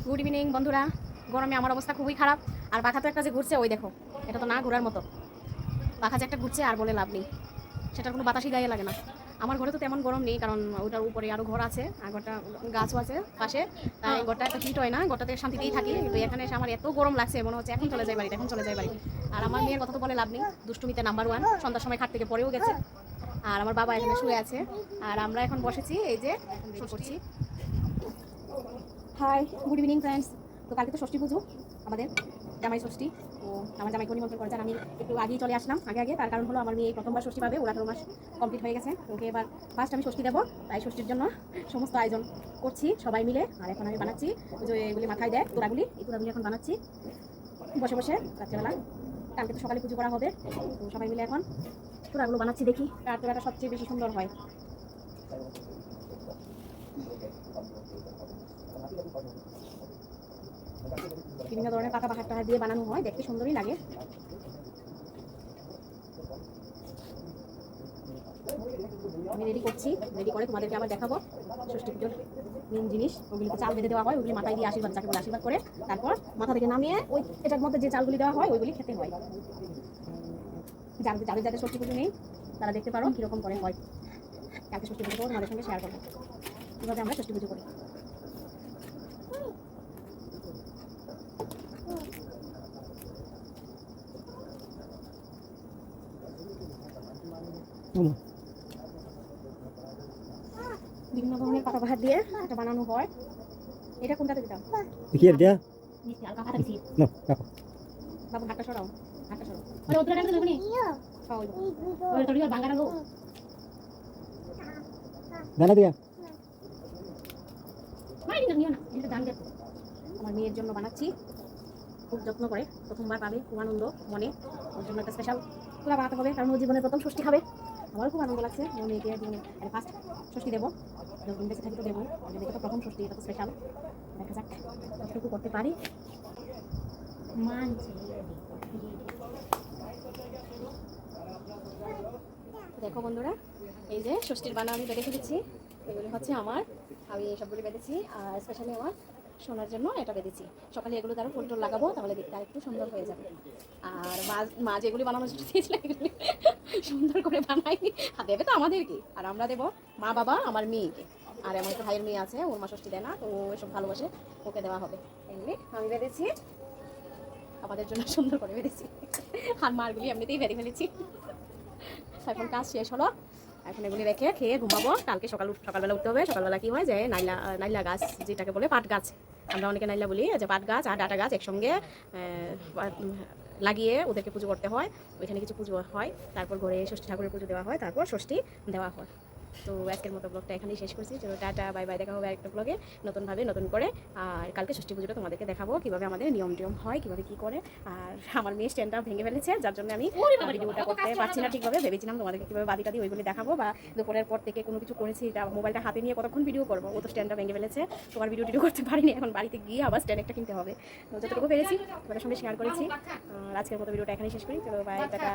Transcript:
Good evening বন্ধুরা। গরমে আমার অবস্থা খুবই খারাপ। আর পাখা তো একটা যে ঘুরছে, ওই দেখো, এটা তো না ঘোরার মতো। পাখা যে একটা ঘুরছে আর বলে লাভ নেই, সেটার কোনো বাতাসই গায়ে লাগে না। আমার ঘরে তো তেমন গরম নেই, কারণ ওটার উপরে আরও ঘর আছে, আর ঘরটা গাছও আছে পাশে, তাই ঘরটা একটা হিট হয় না, ঘরটাতে শান্তিতেই থাকি। কিন্তু এখানে এসে আমার এত গরম লাগছে, মনে হচ্ছে এখন চলে যায় বাড়িতে, এখন চলে যায় বাড়ি। আর আমার মেয়ের কথা তো বলে লাভ নেই, দুষ্টুমিতে নাম্বার ওয়ান, সন্ধ্যার সময় খাট থেকে পড়েও গেছে। আর আমার বাবা এখানে শুয়ে আছে, আর আমরা এখন বসেছি, এই যে শো করছি। Hi, good evening friends. তো কালকে তো ষষ্ঠী পুজো আমাদের, জামাই ষষ্ঠী। তো আমার জামাইকে নিমন্ত্রণ করেছেন, আমি একটু আগেই চলে আসলাম, আগে। তার কারণ হলো আমার মেয়ে প্রথমবার ষষ্ঠী পাবে, ওরা 18 মাস কমপ্লিট হয়ে গেছে। ওকে এবার ফার্স্ট আমি ষষ্ঠী দেবো, তাই ষষ্ঠীর জন্য সমস্ত আয়োজন করছি সবাই মিলে। আর এখন আমি বানাচ্ছি যে এগুলি মাথায় দেয় তোরাগুলি, এই তোরাগুলি এখন বানাচ্ছি বসে বসে রাত্রেবেলা। কালকে তো সকালে পুজো করা হবে, তো সবাই মিলে এখন তোরাগুলো বানাচ্ছি। দেখি কার তোরাটা সবচেয়ে বেশি সুন্দর হয়। বিভিন্ন ধরনের পাতা বাহার টাহার দিয়ে বানানো হয়, দেখতে সুন্দরই লাগে। আমি রেডি করছি, রেডি করে তোমাদেরকে আবার দেখাবো। ষষ্ঠী পুজোর মেন জিনিস, ওগুলিতে চাল বেঁধে দেওয়া হয়, ওগুলি মাথায় দিয়ে আশীর্বাদ, যাকে বলে আশীর্বাদ করে তারপর মাথা থেকে নামিয়ে ওই এটার মধ্যে যে চালগুলি দেওয়া হয় ওইগুলি খেতে হয়। যাদের যাদের ষষ্ঠী পুজো নেই তারা দেখতে পারো কীরকম করে হয়। কালকে ষষ্ঠী পুজো তোমাদের সঙ্গে শেয়ার করবো কীভাবে আমরা ষষ্ঠী পুজো করি। বিভিন্ন ধরনের পাতা বাহার দিয়ে এটা বানানো হয়। এটা কোনটাতে দিতাম দেখি এটা নিচে হালকা পাতা দিছি। না রাখো বাবু হাতটা সরাও, হাতটা সরাও। ওই উত্তরটা কেন দেবনি? ওই তোর বাঙ্গাটা গো দানা দিয়া মাইরি নিও না, এটা দান দেব। আমার মেয়ের জন্য বানাচ্ছি, খুব যত্ন করে, প্রথমবার পাবে, খুব আনন্দ মনে। ওর জন্য একটা স্পেশাল পুরা বানাতে হবে, কারণ ও জীবনের প্রথম ষষ্ঠী খাবে। আমারও খুব আনন্দ লাগছে, আমার মেয়েকে জীবনে ফার্স্ট ষষ্ঠী দেবো, যখন বেঁচে থাকি তো দেবো। দেখে তো প্রথম ষষ্ঠী, এটা তো স্পেশাল। দেখা যাক কতটুকু করতে পারি। দেখো বন্ধুরা, এই যে ষষ্ঠীর বানা আমি বেঁধে ফেলেছি। এগুলি হচ্ছে আমার, আমি সবগুলি বেঁধেছি। আর স্পেশালি আমার শোনার জন্য এটা বেঁধেছি। সকালে এগুলো তারও ফুল টুল লাগাবো, তাহলে দেখতে আর একটু সুন্দর হয়ে যাবে। আর মা যেগুলি বানানোর জন্য দিয়েছিল এগুলি সুন্দর করে বানাই। আর দেবে তো আমাদেরকে, আর আমরা দেবো মা বাবা আমার মেয়েকে। আর আমার একটা ভাইয়ের মেয়ে আছে, ওর মা ষষ্ঠী দেয় না, তো ও এসব ভালোবাসে, ওকে দেওয়া হবে। এগুলি আমি বেঁধেছি, আমাদের জন্য সুন্দর করে বেঁধেছি। আর মারগুলি এমনিতেই বেঁধে ফেলেছি। এখন কাজ শেষ হলো, এখন এগুলি রেখে খেয়ে ঘুমাবো। কালকে সকালবেলা উঠতে হবে। সকালবেলা কি হয় যে নাইলা গাছ, যেটাকে বলে পাট গাছ, আমরা অনেকে নাইলা বলি, যে পাট গাছ আর ডাটা গাছ একসঙ্গে লাগিয়ে ওদেরকে পুজো করতে হয়। ওইখানে কিছু পুজো হয়, তারপর ঘরে ষষ্ঠী ঠাকুরের পুজো দেওয়া হয়, তারপর ষষ্ঠী দেওয়া হয়। তো আজকের মতো ব্লগটা এখানেই শেষ করছি। চলো টাটা, বাই বাই, দেখা হবে আরেকটা ব্লগে নতুনভাবে, নতুন করে। আর কালকে ষষ্ঠী পুজোটা তোমাদেরকে দেখাবো কীভাবে আমাদের নিয়ম হয়, কীভাবে কী করে। আর আমার মেয়ে স্ট্যান্ডটা ভেঙে ফেলেছে, যার জন্য আমি ভিডিওটা করতে পারছি না ঠিকভাবে। ভেবেছিলাম তোমাদেরকে কীভাবে বাদি টাদি ওইগুলি দেখাবো, বা দুপুরের পর থেকে কোনো কিছু করেছি, এটা মোবাইলটা হাতে নিয়ে কতক্ষণ ভিডিও করবো। ও তো স্ট্যান্ডটা ভেঙে ফেলেছে, তোমার ভিডিও টিডিও করতে পারিনি। এখন বাড়িতে গিয়ে আবার স্ট্যান্ড একটা কিনতে হবে। তো যতটুকু পেরেছি তোমাদের সঙ্গে শেয়ার করেছি। আর আজকের মতো ভিডিওটা এখানেই শেষ করি। চলো বাই, টাটা।